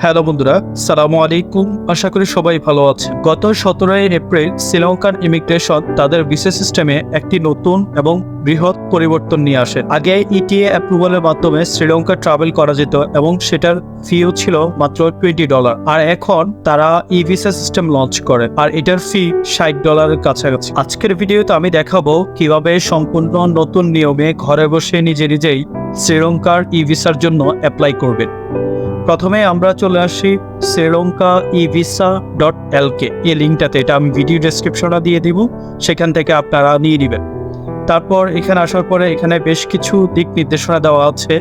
Hello বন্ধুরা, সালামু আলাইকুম। আশা করি সবাই ভালো আছে। গত 17 এপ্রিল শ্রীলঙ্কার ইমিগ্রেশন তাদের ভিসা সিস্টেমে একটি নতুন এবং বৃহৎ পরিবর্তন নিয়ে আসে। আগে ইটিএ অ্যাপ্রুভালের মাধ্যমে শ্রীলঙ্কা ট্রাভেল করা যেত এবং সেটার ফিও ছিল মাত্র $20। আর এখন তারা ই ভিসা সিস্টেম লঞ্চ করে, আর এটার ফি $60 কাছাকাছি। আজকের ভিডিওতে আমি দেখাবো কিভাবে সম্পূর্ণ নতুন নিয়মে ঘরে বসে নিজেই শ্রীলঙ্কার ই ভিসার জন্য অ্যাপ্লাই করবেন। প্রথমে আমরা চলে আসি srilankaevisa.lk এই লিঙ্কটাতে, এটা আমি ভিডিও ডেসক্রিপশনে দিয়ে দিব, সেখান থেকে আপনারা নিয়ে নেবেন। তারপর এখানে আসার পরে এখানে বেশ কিছু দিক নির্দেশনা দেওয়া আছে,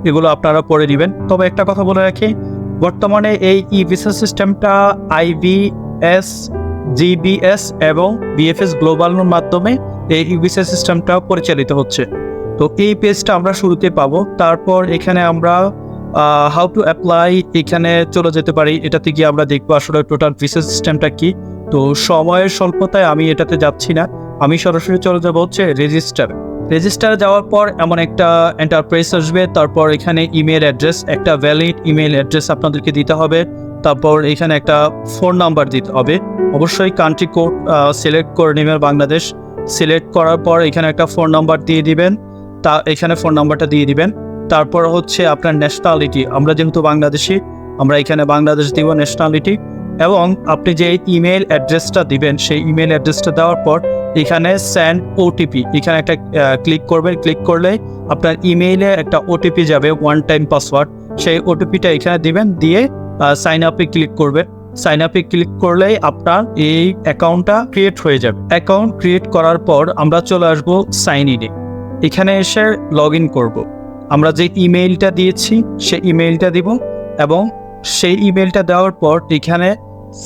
এগুলো আপনারা পড়ে নেবেন। তবে একটা কথা বলে রাখি, বর্তমানে এই ই ভিসা সিস্টেমটা IBS, GBS এবং BFS গ্লোবালের মাধ্যমে এই ই ভিসা সিস্টেমটা পরিচালিত হচ্ছে। তো এই পেজটা আমরা শুরুতে পাবো। তারপর এখানে আমরা হাউ টু অ্যাপ্লাই এখানে চলে যেতে পারি। এটাতে গিয়ে আমরা দেখবো আসলে টোটাল ভিসা সিস্টেমটা কি। তো সময়ের স্বল্পতায় আমি এটাতে যাচ্ছি না, আমি সরাসরি চলে যাবো হচ্ছে রেজিস্টারে যাওয়ার পর এমন একটা এন্টারপ্রাইজ আসবে। তারপর এখানে ইমেল অ্যাড্রেস, একটা ভ্যালিড ইমেল অ্যাড্রেস আপনাদেরকে দিতে হবে। তারপর এখানে একটা ফোন নাম্বার দিতে হবে। অবশ্যই কান্ট্রি কোড সিলেক্ট করে নেবেন, বাংলাদেশ সিলেক্ট করার পর এখানে একটা ফোন নাম্বার দিয়ে দিবেন। তা এখানে ফোন নাম্বারটা দিয়ে দিবেন। তারপর হচ্ছে আপনার ন্যাশনালিটি, আমরা যেহেতু বাংলাদেশি, আমরা এখানে বাংলাদেশ দিব ন্যাশনালিটি। এবং আপনি যে ইমেল অ্যাড্রেসটা দিবেন সেই ইমেল অ্যাড্রেসটা দেওয়ার পর এখানে সেন্ড ওটিপি, এখানে একটা ক্লিক করবেন। ক্লিক করলে আপনার ইমেইলে একটা ওটিপি যাবে, ওয়ান টাইম পাসওয়ার্ড। সেই ওটিপিটা এখানে দিবেন, দিয়ে সাইন আপে ক্লিক করবেন। সাইন আপে ক্লিক করলেই আপনার এই অ্যাকাউন্টটা ক্রিয়েট হয়ে যাবে। অ্যাকাউন্ট ক্রিয়েট করার পর আমরা চলে আসবো সাইন ইনে। এখানে এসে লগ ইন করবো। আমরা যে ইমেইলটা দিয়েছি সেই ইমেইলটা দিব, এবং সেই ইমেইলটা দেওয়ার পর এখানে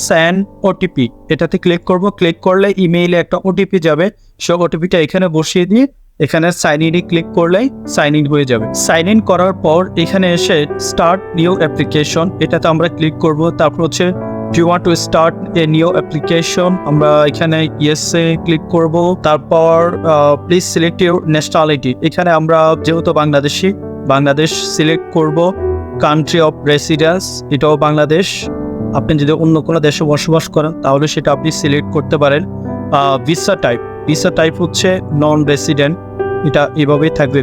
সেন্ড ওটিপি এটাতে ক্লিক করব। ক্লিক করলে ইমেইলে একটা ওটিপি যাবে, সেই ওটিপিটা এখানে বসিয়ে দিয়ে এখানে সাইন ইনে ক্লিক করলেই সাইন ইন হয়ে যাবে। সাইন ইন করার পর এখানে এসে স্টার্ট নিউ অ্যাপ্লিকেশন, এটাতে আমরা ক্লিক করব। তারপর হচ্ছে do you want to start a new application, আমরা এখানে ইয়েসে ক্লিক করব। তারপর প্লিজ সিলেক্ট ইউর ন্যাশনালিটি, এখানে আমরা যেহেতু বাংলাদেশ সিলেক্ট করব। কান্ট্রি অফ রেসিডেন্স, এটাও বাংলাদেশ। আপনি যদি অন্য কোনো দেশে বসবাস করেন তাহলে সেটা আপনি সিলেক্ট করতে পারেন। ভিসা টাইপ হচ্ছে নন রেসিডেন্ট, এটা এভাবেই থাকবে।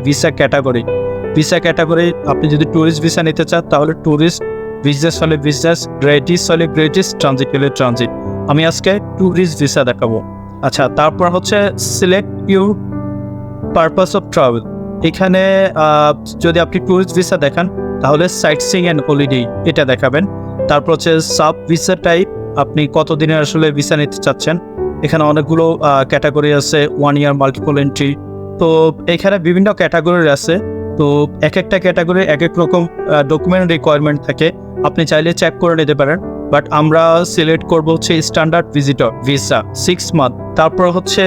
ভিসা ক্যাটাগরি আপনি যদি ট্যুরিস্ট ভিসা নিতে চান তাহলে ট্যুরিস্ট, বিজনেস হলে বিজনেস, গ্রেটিস হলে গ্রেটিস, ট্রানজিট হলে ট্রানজিট। আমি আজকে ট্যুরিস্ট ভিসা দেখাবো। আচ্ছা, তারপর হচ্ছে select your purpose of travel, এখানে যদি আপনি ট্যুরিস্ট ভিসা দেখান তাহলে সাইট সিইং অ্যান্ড হলিডে এটা দেখাবেন। তারপর হচ্ছে সাব ভিসা টাইপ, আপনি কতদিনের আসলে ভিসা নিতে চাচ্ছেন। এখানে অনেকগুলো ক্যাটাগরি আছে, 1 ইয়ার, মাল্টিপল এন্ট্রি। তো এখানে বিভিন্ন ক্যাটাগরির আছে। তো এক একটা ক্যাটাগরি এক এক রকম ডকুমেন্ট রিকোয়ারমেন্ট থাকে, আপনি চাইলে চেক করে নিতে পারেন। বাট আমরা সিলেক্ট করব হচ্ছে স্ট্যান্ডার্ড ভিজিটর ভিসা 6 মান্থ। তারপর হচ্ছে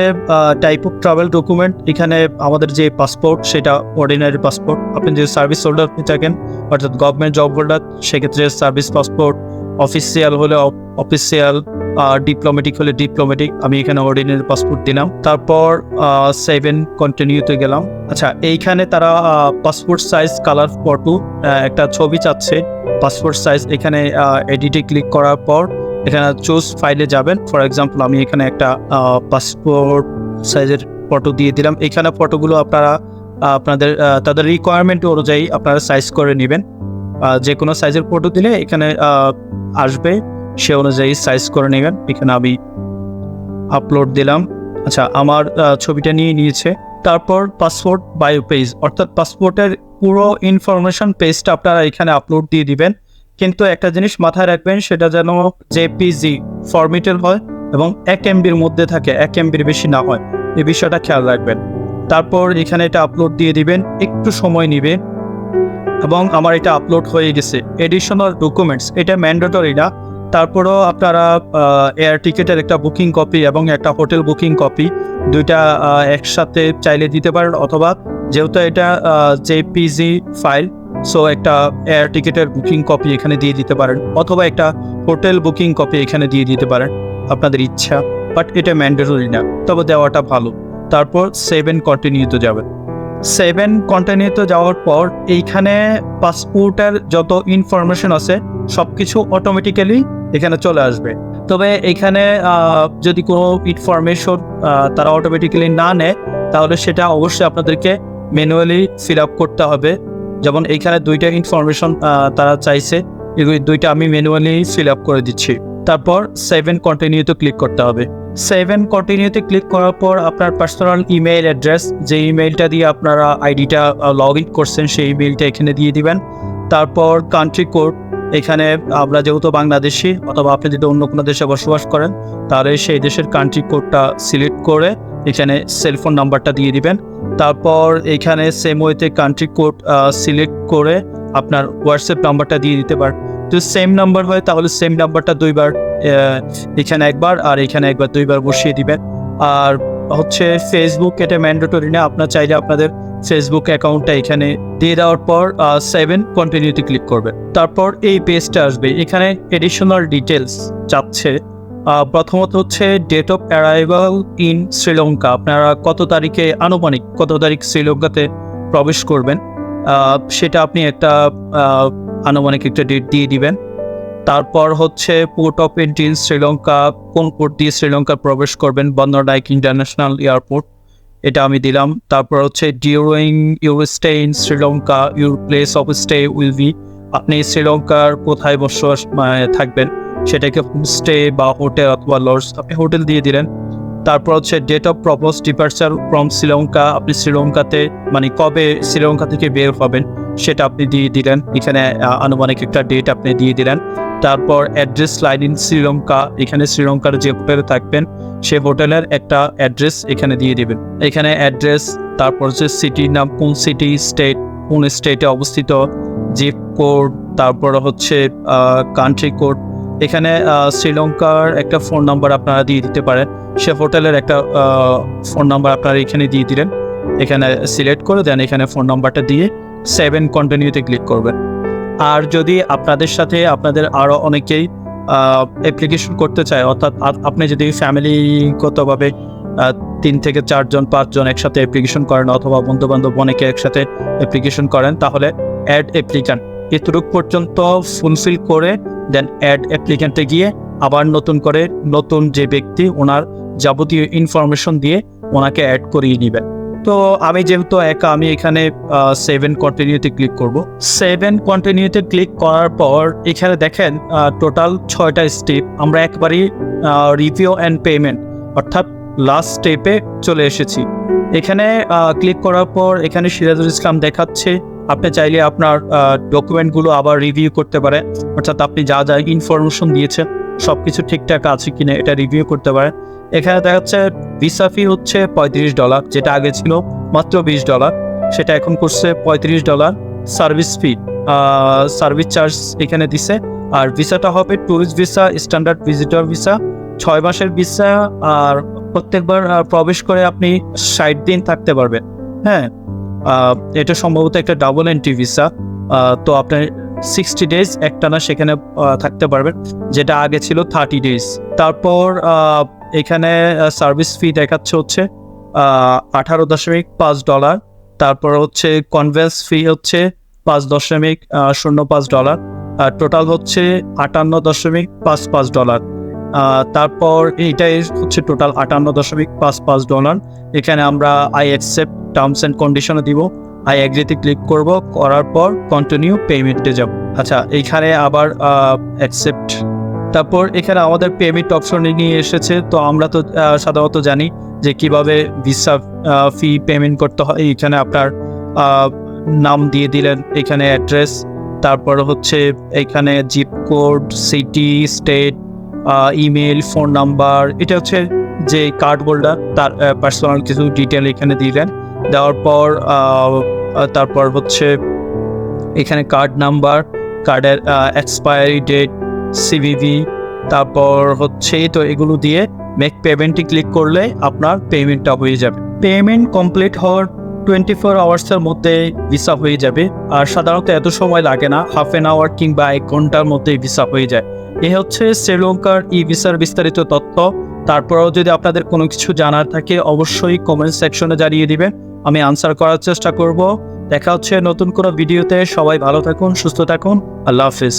টাইপ অফ ট্রাভেল ডকুমেন্ট, এখানে আমাদের যে পাসপোর্ট সেটা অর্ডিনারি পাসপোর্ট। আপনি যদি সার্ভিস হোল্ডার থাকেন অর্থাৎ গভর্নমেন্ট জব হোল্ডার, সেক্ষেত্রে সার্ভিস পাসপোর্ট, অফিসিয়াল হলে অফিসিয়াল, ডিপ্লোম্যাটিক হলে ডিপ্লোম্যাটিক। আমি এখানে অর্ডিনারি পাসপোর্ট দিলাম। তারপর 7 কন্টিনিউতে গেলাম। আচ্ছা, এইখানে তারা পাসপোর্ট সাইজ কালার ফটো একটা ছবি চাচ্ছে, পাসপোর্ট সাইজ। এখানে এডিটে ক্লিক করার পর এখানে চুজ ফাইলে যাবেন। ফর এক্সাম্পল আমি এখানে একটা পাসপোর্ট সাইজের ফটো দিয়ে দিলাম। এখানে ফটোগুলো আপনারা তাদের রিকোয়ারমেন্ট অনুযায়ী আপনারা সাইজ করে নেবেন। যে কোনো সাইজের ফটো দিলে এখানে আসবে, সে অনুযায়ী সাইজ করে নেবেন। এখানে আমি আপলোড দিলাম। আচ্ছা, আমার ছবিটা নিয়েছে। তারপর পাসপোর্ট বায়ো পেজ, অর্থাৎ পাসপোর্টের পুরো ইনফরমেশন পেজটা আপনারা এখানে আপলোড দিয়ে দিবেন। কিন্তু একটা জিনিস মাথায় রাখবেন, সেটা যেন জেপিজি ফরম্যাটের হয় এবং 1 MBর মধ্যে থাকে, 1 MBর বেশি না হয়, এই বিষয়টা খেয়াল রাখবেন। তারপর এখানে এটা আপলোড দিয়ে দিবেন, একটু সময় নেবে। এবং আমার এটা আপলোড হয়ে গেছে। এডিশনাল ডকুমেন্টস, এটা ম্যান্ডেটরি না, তারপরেও আপনারা এয়ার টিকেটের একটা বুকিং কপি এবং একটা হোটেল বুকিং কপি, দুইটা একসাথে চাইলে দিতে পারেন। অথবা যেহেতু এটা জেপিজি ফাইল, সো একটা এয়ার টিকেটের বুকিং কপি এখানে দিয়ে দিতে পারেন, অথবা একটা হোটেল বুকিং কপি এখানে দিয়ে দিতে পারেন, আপনাদের ইচ্ছা। বাট এটা ম্যান্ডেটরি না, তবে দেওয়াটা ভালো। তারপর 7 কন্টিনিউতে যাবেন। 7 কন্টিনিউতে যাওয়ার পর এইখানে পাসপোর্টের যত ইনফরমেশন আছে সব কিছু অটোমেটিক্যালি এখানে চলে আসবে। তবে এখানে যদি কোনো ইনফরমেশন তারা অটোমেটিক্যালি না নেয়, তাহলে সেটা অবশ্যই আপনাদেরকে ম্যানুয়ালি ফিল আপ করতে হবে। যেমন এইখানে 2টা ইনফরমেশন তারা চাইছে, এগুলি 2টা আমি ম্যানুয়ালি ফিল আপ করে দিচ্ছি। তারপর 7 কন্টিনিউতে ক্লিক করতে হবে। 7 কন্টিনিউতে ক্লিক করার পর আপনার পার্সোনাল ইমেইল অ্যাড্রেস, যে ইমেইলটা দিয়ে আপনারা আইডিটা লগ ইন করছেন, সেই ইমেইলটা এখানে দিয়ে দিবেন। তারপর কান্ট্রি কোড, এখানে আমরা যেহেতু বাংলাদেশি অথবা আপনি যদি অন্য কোনো দেশে বসবাস করেন, তাহলে সেই দেশের কান্ট্রি কোডটা সিলেক্ট করে এখানে সেলফোন নাম্বারটা দিয়ে দিবেন। তারপর এখানে সেম ওয়েতে কান্ট্রি কোড সিলেক্ট করে আপনার হোয়াটসঅ্যাপ নাম্বারটা দিয়ে দিতে পারেন। যদি সেম নাম্বার হয় তাহলে সেম নাম্বারটা 2বার, এখানে একবার আর এখানে একবার, 2বার বসিয়ে দিবেন। আর হচ্ছে ফেসবুক, এটা ম্যান্ডেটরি না, আপনার চাইলে আপনাদের ফেসবুক অ্যাকাউন্টটা এখানে দিয়ে দেওয়ার পর 7 কন্টিনিউতে ক্লিক করবেন। তারপর এই পেজটা আসবে, এখানে এডিশনাল ডিটেলস চাচ্ছে। প্রথমত হচ্ছে date of arrival in Sri Lanka, আপনারা কত তারিখে, আনুমানিক কত তারিখ শ্রীলঙ্কাতে প্রবেশ করবেন, সেটা আপনি একটা আনুমানিক একটা ডেট দিয়ে দিবেন। তারপর হচ্ছে port of entry in Sri Lanka, কোন পোর্ট দিয়ে শ্রীলঙ্কা প্রবেশ করবেন, বন্দরনায়ক ইন্টারন্যাশনাল এয়ারপোর্ট, এটা আমি দিলাম। তারপর হচ্ছে during your stay in Sri Lanka your place of stay will be, আপনি শ্রীলঙ্কার কোথায় বসবাস থাকবেন, সেটাকে হোমস্টে বা হোটেল অথবা লজ, আপনি হোটেল দিয়ে দিলেন। তারপর হচ্ছে date of propose departure from Sri Lanka, আপনি শ্রীলঙ্কাতে মানে কবে শ্রীলঙ্কা থেকে বের হবেন সেটা আপনি দিয়ে দিলেন, এখানে আনুমানিক একটা ডেট আপনি দিয়ে দিলেন। তারপর অ্যাড্রেস লাইন ইন শ্রীলঙ্কা, এখানে শ্রীলঙ্কার যে হোটেলে থাকবেন সে হোটেলের একটা অ্যাড্রেস এখানে দিয়ে দিবেন, এখানে অ্যাড্রেস। তারপর হচ্ছে সিটির নাম, কোন সিটি, স্টেট, কোন স্টেটে অবস্থিত, জিপ কোড, তারপর হচ্ছে কান্ট্রি কোড। এখানে শ্রীলঙ্কার একটা ফোন নাম্বার আপনারা দিয়ে দিতে পারেন, সে হোটেলের একটা ফোন নাম্বার আপনারা এখানে দিয়ে দিলেন, এখানে সিলেক্ট করে দেন, এখানে ফোন নাম্বারটা দিয়ে 7 কন্টিনিউতে ক্লিক করবেন। আর যদি আপনাদের সাথে আপনাদের আরও অনেকেই অ্যাপ্লিকেশন করতে চায়, অর্থাৎ আপনি যদি ফ্যামিলিগতভাবে 3 থেকে 4 জন 5 জন একসাথে অ্যাপ্লিকেশন করেন, অথবা বন্ধুবান্ধব অনেকে একসাথে অ্যাপ্লিকেশন করেন, তাহলে অ্যাড অ্যাপ্লিক্যান্ট এতটুকু পর্যন্ত ফুলফিল করে দেন অ্যাড অ্যাপ্লিক্যান্টে গিয়ে আবার নতুন করে নতুন যে ব্যক্তি ওনার যাবতীয় ইনফরমেশন দিয়ে ওনাকে অ্যাড করিয়ে নেবেন। তো আমি যেহেতু একা, আমি এখানে 7 কন্টিনিউতে ক্লিক করব। 7 কন্টিনিউতে ক্লিক করার পর এখানে দেখেন টোটাল 6টা স্টেপ, আমরা একবারই রিভিউ অ্যান্ড পেমেন্ট অর্থাৎ লাস্ট স্টেপে চলে এসেছি। এখানে ক্লিক করার পর এখানে সিরাজুল ইসলাম দেখাচ্ছে, আপনি চাইলে আপনার ডকুমেন্টগুলো আবার রিভিউ করতে পারেন, অর্থাৎ আপনি যা যা ইনফরমেশন দিয়েছেন সব কিছু ঠিকঠাক আছে কিনা এটা রিভিউ করতে পারেন। এখানে দেখা যাচ্ছে ভিসা ফি হচ্ছে $35, যেটা আগে ছিল মাত্র $20, সেটা এখন করছে $35। সার্ভিস ফি, সার্ভিস চার্জ এখানে দিছে। আর ভিসাটা হবে tourist visa, standard visitor visa, 6 মাসের ভিসা। আর প্রত্যেকবার প্রবেশ করে আপনি 60 দিন থাকতে পারবেন। হ্যাঁ, এটা সম্ভবত একটা ডাবল এন্ট্রি ভিসা, তো আপনার 60 ডেজ একটানা সেখানে থাকতে পারবেন, যেটা আগে ছিল 30 ডেজ। তারপর এখানে সার্ভিস ফি দেখাচ্ছে হচ্ছে $18.5। তারপর হচ্ছে কনভেন্স ফি হচ্ছে $5.05, টোটাল হচ্ছে $58.55। তারপর এইটাই হচ্ছে টোটাল $58.55। এখানে আমরা আই অ্যাকসেপ্ট টার্মস অ্যান্ড কন্ডিশনে দিব, আই অ্যাগ্রিতে ক্লিক করব, করার পর কন্টিনিউ পেমেন্টে যাব। আচ্ছা, এইখানে আবার অ্যাকসেপ্ট। তারপর এখানে আমাদের পেমেন্ট অপশনে নিয়ে এসেছে। তো আমরা তো সাধারণত জানি যে কিভাবে ভিসা ফি পেমেন্ট করতে হয়। এখানে আপনার নাম দিয়ে দিলেন, এখানে অ্যাড্রেস, তারপর হচ্ছে এখানে zip code, city, state, email, phone number, এটা হচ্ছে যে কার্ড হোল্ডার তার পার্সোনাল কিছু ডিটেল এখানে দিলেন। দেওয়ার পর তারপর হচ্ছে এখানে কার্ড নাম্বার, কার্ডের এক্সপায়ারি ডেট, সিভিভি, তারপর হচ্ছে তো এগুলো দিয়ে মেক পেমেন্টে ক্লিক করলে আপনার পেমেন্টটা হয়ে যাবে। পেমেন্ট কমপ্লিট হওয়ার 24 আওয়ার্সের মধ্যে ভিসা হয়ে যাবে। আর সাধারণত এত সময় লাগে না, হাফ অ্যান আওয়ার কিংবা 1 ঘন্টার মধ্যেই ভিসা হয়ে যায়। এ হচ্ছে শ্রীলঙ্কার ই ভিসার বিস্তারিত তথ্য। তারপরেও যদি আপনাদের কোনো কিছু জানার থাকে অবশ্যই কমেন্ট সেকশনে জানিয়ে দিবেন, আমি আনসার করার চেষ্টা করব। দেখা হচ্ছে নতুন কোনো ভিডিওতে। সবাই ভালো থাকুন, সুস্থ থাকুন, আল্লাহ হাফিজ।